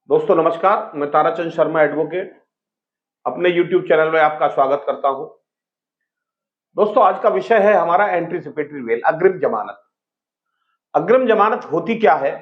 दोस्तों नमस्कार, मैं ताराचंद शर्मा एडवोकेट अपने YouTube चैनल में आपका स्वागत करता हूं। दोस्तों आज का विषय है हमारा एंटीसिपेटरी बेल, अग्रिम जमानत। अग्रिम जमानत होती क्या है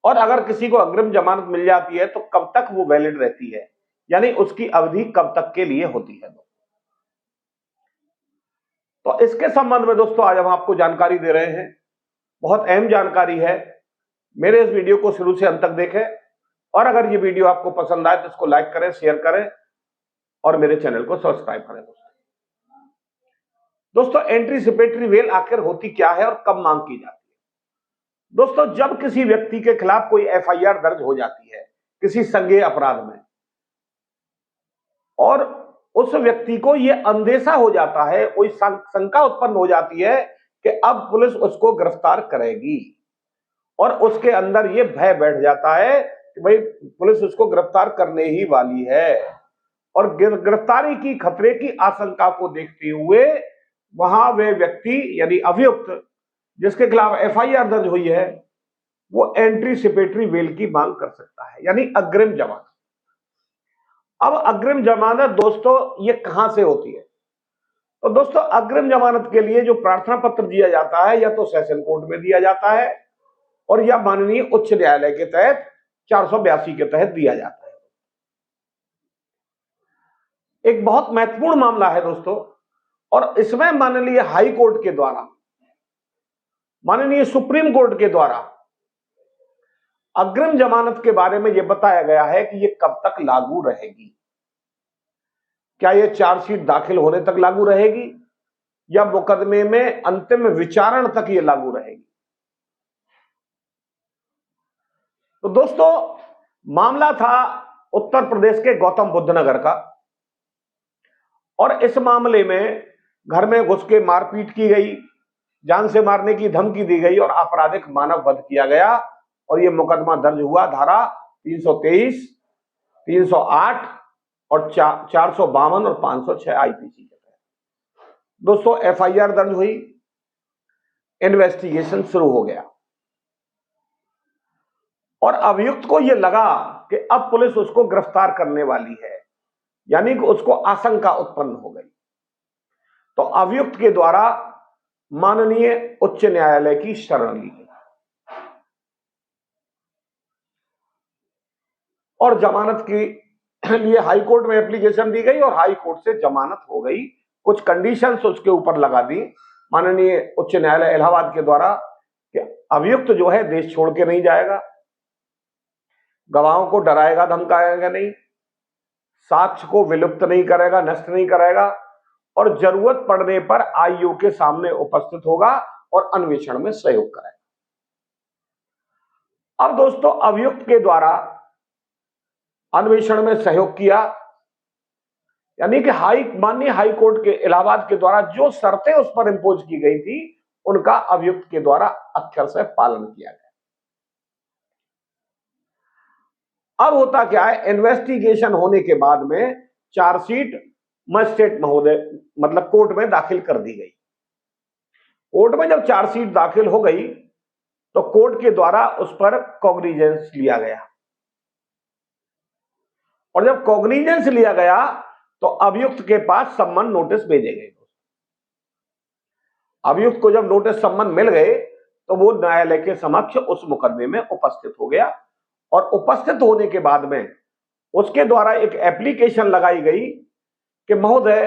और अगर किसी को अग्रिम जमानत मिल जाती है तो कब तक वो वैलिड रहती है, यानी उसकी अवधि कब तक के लिए होती है। तो इसके संबंध में दोस्तों आज हम आपको जानकारी दे रहे हैं। बहुत अहम जानकारी है। मेरे इस वीडियो को शुरू से अंत तक देखें और अगर ये वीडियो आपको पसंद आए तो इसको लाइक करें, शेयर करें और मेरे चैनल को सब्सक्राइब करें। दोस्तों एंटीसिपेटरी बेल आखिर होती क्या है और कब मांग की जाती है। दोस्तों जब किसी व्यक्ति के खिलाफ कोई एफआईआर दर्ज हो जाती है किसी संज्ञेय अपराध में और उस व्यक्ति को यह अंदेशा हो जाता है, कोई शंका उत्पन्न हो जाती है कि अब पुलिस उसको गिरफ्तार करेगी और उसके अंदर यह भय बैठ जाता है कि भाई पुलिस उसको गिरफ्तार करने ही वाली है और गिरफ्तारी की खतरे की आशंका को देखते हुए वहां वे व्यक्ति यानी अभियुक्त जिसके खिलाफ एफआईआर दर्ज हुई है वो एंटीसिपेटरी बेल की मांग कर सकता है, यानी अग्रिम जमानत। अब अग्रिम जमानत दोस्तों ये कहां से होती है? तो दोस्तों अग्रिम जमानत के लिए जो प्रार्थना पत्र दिया जाता है या तो सेशन कोर्ट में दिया जाता है और या माननीय उच्च न्यायालय के तहत 482 के तहत दिया जाता है। एक बहुत महत्वपूर्ण मामला है दोस्तों और इसमें माननीय हाई कोर्ट के द्वारा, माननीय सुप्रीम कोर्ट के द्वारा अग्रिम जमानत के बारे में यह बताया गया है कि यह कब तक लागू रहेगी। क्या यह चार्जशीट दाखिल होने तक लागू रहेगी या मुकदमे में अंतिम विचारण तक यह लागू रहेगी? तो दोस्तों मामला था उत्तर प्रदेश के गौतम बुद्ध नगर का और इस मामले में घर में घुस के मारपीट की गई, जान से मारने की धमकी दी गई और आपराधिक मानव वध किया गया और यह मुकदमा दर्ज हुआ धारा 323, 308 और 452 और 506 आईपीसी के तहत। दोस्तों एफआईआर दर्ज हुई, इन्वेस्टिगेशन शुरू हो गया और अभियुक्त को यह लगा कि अब पुलिस उसको गिरफ्तार करने वाली है, यानी कि उसको आशंका उत्पन्न हो गई। तो अभियुक्त के द्वारा माननीय उच्च न्यायालय की शरण ली गई और जमानत के लिए हाई कोर्ट में एप्लीकेशन दी गई और हाई कोर्ट से जमानत हो गई। कुछ कंडीशंस उसके ऊपर लगा दी माननीय उच्च न्यायालय इलाहाबाद के द्वारा कि अभियुक्त जो है देश छोड़ के नहीं जाएगा, गवाहों को डराएगा धमकाएगा नहीं, साक्ष्य को विलुप्त नहीं करेगा, नष्ट नहीं करेगा और जरूरत पड़ने पर आईओ के सामने उपस्थित होगा और अन्वेषण में सहयोग करेगा। अब दोस्तों अभियुक्त के द्वारा अन्वेषण में सहयोग किया, यानी कि माननीय हाई कोर्ट के इलाहाबाद के द्वारा जो शर्तें उस पर इंपोज की गई थी उनका अभियुक्त के द्वारा अक्षर से पालन किया गया। अब होता क्या है, इन्वेस्टिगेशन होने के बाद में चार्जशीट मजिस्ट्रेट महोदय मतलब कोर्ट में दाखिल कर दी गई। कोर्ट में जब चार्जशीट दाखिल हो गई तो कोर्ट के द्वारा उस पर कॉग्निजेंस लिया गया और जब कॉग्निजेंस लिया गया तो अभियुक्त के पास सम्मन नोटिस भेजे गए। अभियुक्त को जब नोटिस सम्मन मिल गए तो वो न्यायालय के समक्ष उस मुकदमे में उपस्थित हो गया और उपस्थित होने के बाद में उसके द्वारा एक एप्लीकेशन लगाई गई कि महोदय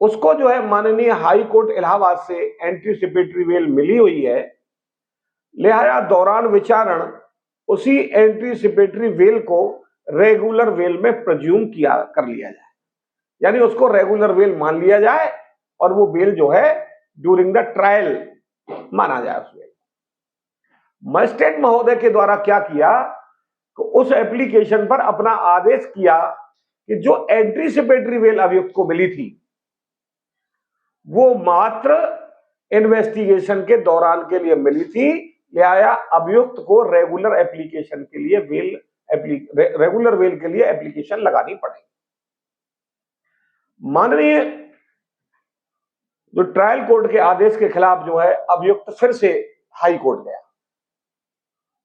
उसको जो है माननीय हाई कोर्ट इलाहाबाद से एंटीसिपेटरी बेल मिली हुई है, लिहाजा दौरान विचारण उसी एंटीसिपेटरी बेल को रेगुलर बेल में प्रज्यूम कर लिया जाए, यानी उसको रेगुलर बेल मान लिया जाए और वो बेल जो है ड्यूरिंग द ट्रायल माना जाए। उसमें मजिस्ट्रेट महोदय के द्वारा क्या किया कि उस एप्लीकेशन पर अपना आदेश किया कि जो एंटीसिपेटरी बेल अभियुक्त को मिली थी वो मात्र इन्वेस्टिगेशन के दौरान के लिए मिली थी, लिहाजा अभियुक्त को रेगुलर एप्लीकेशन के लिए रेगुलर बेल के लिए एप्लीकेशन लगानी पड़ेगी। माननीय जो ट्रायल कोर्ट के आदेश के खिलाफ जो है अभियुक्त फिर से हाई कोर्ट गया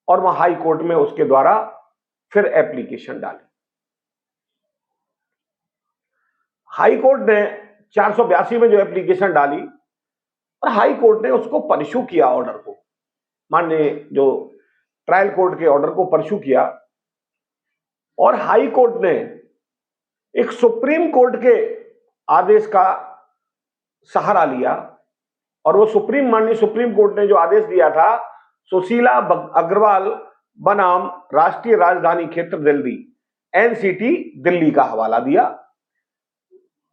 और वहां हाई कोर्ट में उसके द्वारा फिर एप्लीकेशन डाली। हाई कोर्ट ने 482 में जो एप्लीकेशन डाली और हाई कोर्ट ने उसको परस्यू किया, ऑर्डर को, माननीय जो ट्रायल कोर्ट के ऑर्डर को परस्यू किया, और हाई कोर्ट ने एक सुप्रीम कोर्ट के आदेश का सहारा लिया, और वो माननीय सुप्रीम कोर्ट ने जो आदेश दिया था, सुशीला अग्रवाल बनाम राष्ट्रीय राजधानी क्षेत्र दिल्ली, एनसीटी दिल्ली का हवाला दिया,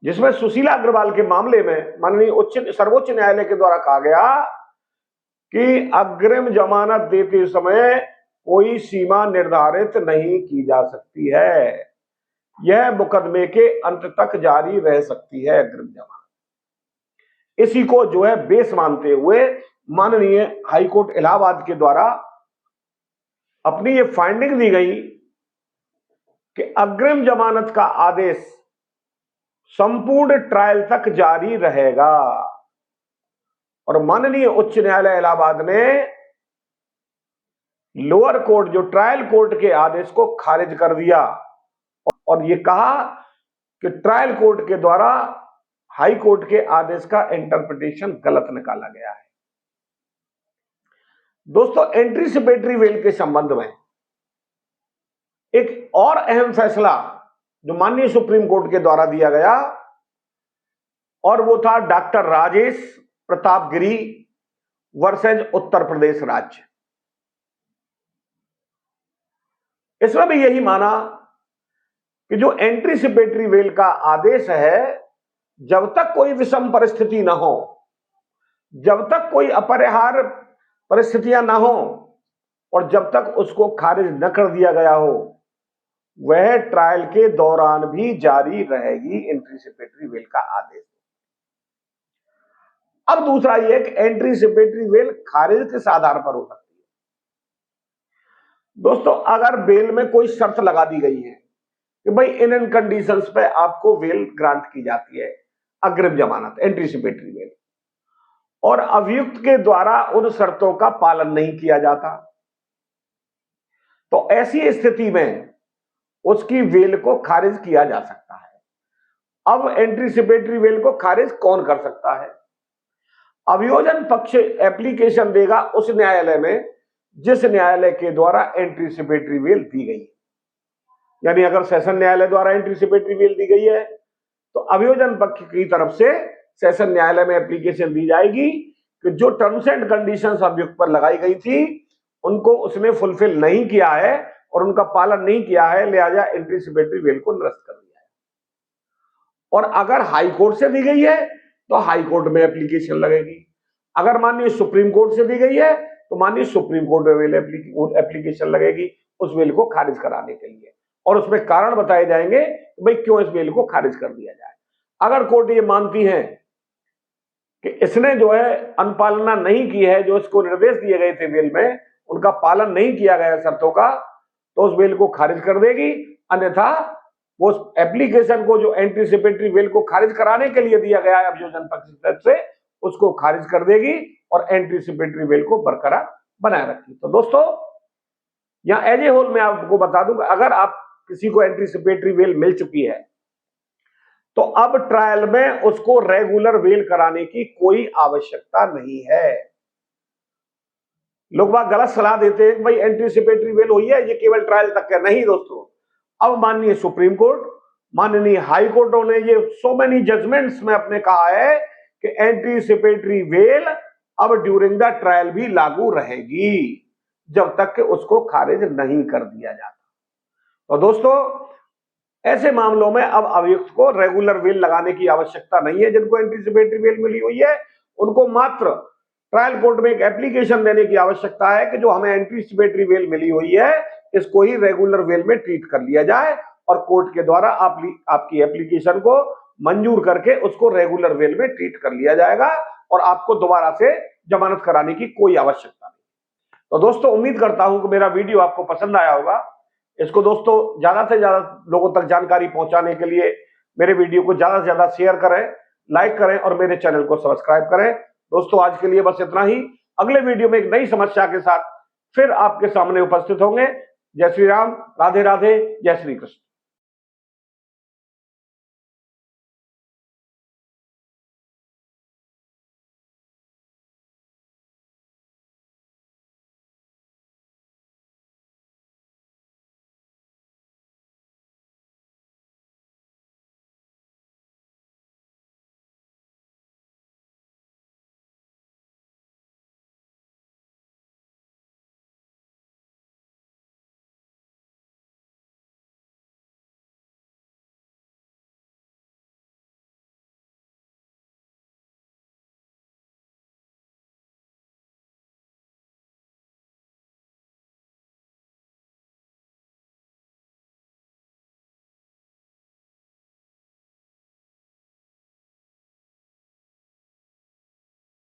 जिसमें सुशीला अग्रवाल के मामले में माननीय सर्वोच्च न्यायालय के द्वारा कहा गया कि अग्रिम जमानत देते समय कोई सीमा निर्धारित नहीं की जा सकती है, यह मुकदमे के अंत तक जारी रह सकती है अग्रिम जमानत। इसी को जो है बेस मानते हुए माननीय हाईकोर्ट इलाहाबाद के द्वारा अपनी ये फाइंडिंग दी गई कि अग्रिम जमानत का आदेश संपूर्ण ट्रायल तक जारी रहेगा, और माननीय उच्च न्यायालय इलाहाबाद ने लोअर कोर्ट जो ट्रायल कोर्ट के आदेश को खारिज कर दिया और ये कहा कि ट्रायल कोर्ट के द्वारा हाई कोर्ट के आदेश का इंटरप्रिटेशन गलत निकाला गया है। दोस्तों, एंटीसिपेटरी बेल के संबंध में एक और अहम फैसला जो माननीय सुप्रीम कोर्ट के द्वारा दिया गया, और वो था डॉक्टर राजेश प्रताप गिरी वर्सेज उत्तर प्रदेश राज्य। इसमें भी यही माना कि जो एंटीसिपेटरी बेल का आदेश है, जब तक कोई विषम परिस्थिति न हो, जब तक कोई अपरिहार्य परिस्थितियां न हो, और जब तक उसको खारिज न कर दिया गया हो, वह ट्रायल के दौरान भी जारी रहेगी एंटीसिपेटरी बेल का आदेश। अब दूसरा यह कि एंटीसिपेटरी बेल खारिज किस आधार पर हो सकती है। दोस्तों, अगर बेल में कोई शर्त लगा दी गई है कि भाई इन कंडीशंस पे आपको बेल ग्रांट की जाती है, अग्रिम जमानत एंटीसिपेटरी बेल, और अभियुक्त के द्वारा उन शर्तों का पालन नहीं किया जाता, तो ऐसी स्थिति में उसकी बेल को खारिज किया जा सकता है। अब एंटीसिपेटरी बेल को खारिज कौन कर सकता है? अभियोजन पक्ष एप्लीकेशन देगा उस न्यायालय में जिस न्यायालय के द्वारा एंटीसिपेटरी बेल दी गई है। यानी अगर सेशन न्यायालय द्वारा एंटीसिपेटरी बेल दी गई है तो अभियोजन पक्ष की तरफ से सेशन न्यायालय में एप्लीकेशन दी जाएगी कि जो टर्म्स एंड कंडीशंस अभियुक्त पर लगाई गई थी उनको उसने फुलफिल नहीं किया है और उनका पालन नहीं किया है, लिहाजा एंटीसिपेटरी बेल को निरस्त कर दिया है। और अगर हाई कोर्ट से दी गई है तो हाई कोर्ट में एप्लीकेशन लगेगी, अगर माननीय सुप्रीम कोर्ट से दी गई है तो माननीय सुप्रीम कोर्ट में एप्लीकेशन लगेगी उस बेल को खारिज कराने के लिए, और उसमें कारण बताए जाएंगे कि भाई क्यों इस बेल को खारिज कर दिया जाए। अगर कोर्ट ये मानती है कि इसने जो है अनुपालना नहीं की है, जो इसको निर्देश दिए गए थे बेल में उनका पालन नहीं किया गया शर्तों का, तो उस बेल को खारिज कर देगी, अन्यथा वो एप्लीकेशन को जो एंटीसिपेटरी बेल को खारिज कराने के लिए दिया गया है अभियोजन पक्ष की तरफ से, उसको खारिज कर देगी और एंटीसिपेटरी बेल को बरकरार बनाए रखेगी। तो दोस्तों, यहां एज ए होल मैं आपको बता दूं, अगर आप किसी को एंटीसिपेटरी बेल मिल चुकी है तो अब ट्रायल में उसको रेगुलर बेल कराने की कोई आवश्यकता नहीं है। लोग बात गलत सलाह देते हैं भाई एंटीसिपेटरी बेल हुई है ये केवल ट्रायल तक है। नहीं दोस्तों, अब माननीय सुप्रीम कोर्ट, माननीय हाई कोर्टों ने ये सो मेनी जजमेंट्स में अपने कहा है कि एंटीसिपेटरी बेल अब ड्यूरिंग द ट्रायल भी लागू रहेगी जब तक कि उसको खारिज नहीं कर दिया जाता। तो दोस्तों, ऐसे मामलों में अब अभियुक्त को रेगुलर बेल लगाने की आवश्यकता नहीं है। जिनको एंटीसिपेटरी बेल मिली हुई है उनको मात्र ट्रायल कोर्ट में एक एप्लीकेशन देने की आवश्यकता है कि जो हमें एंटीसिपेटरी बेल मिली हुई है इसको ही रेगुलर बेल में ट्रीट कर लिया जाए, और कोर्ट के द्वारा आपकी एप्लीकेशन को मंजूर करके उसको रेगुलर बेल में ट्रीट कर लिया जाएगा और आपको दोबारा से जमानत कराने की कोई आवश्यकता नहीं। तो दोस्तों, उम्मीद करता हूं कि मेरा वीडियो आपको पसंद आया होगा। इसको दोस्तों ज्यादा से ज्यादा लोगों तक जानकारी पहुंचाने के लिए मेरे वीडियो को ज्यादा से ज्यादा शेयर करें, लाइक करें और मेरे चैनल को सब्सक्राइब करें। दोस्तों, आज के लिए बस इतना ही। अगले वीडियो में एक नई समस्या के साथ फिर आपके सामने उपस्थित होंगे। जय श्री राम, राधे राधे, जय श्री कृष्ण।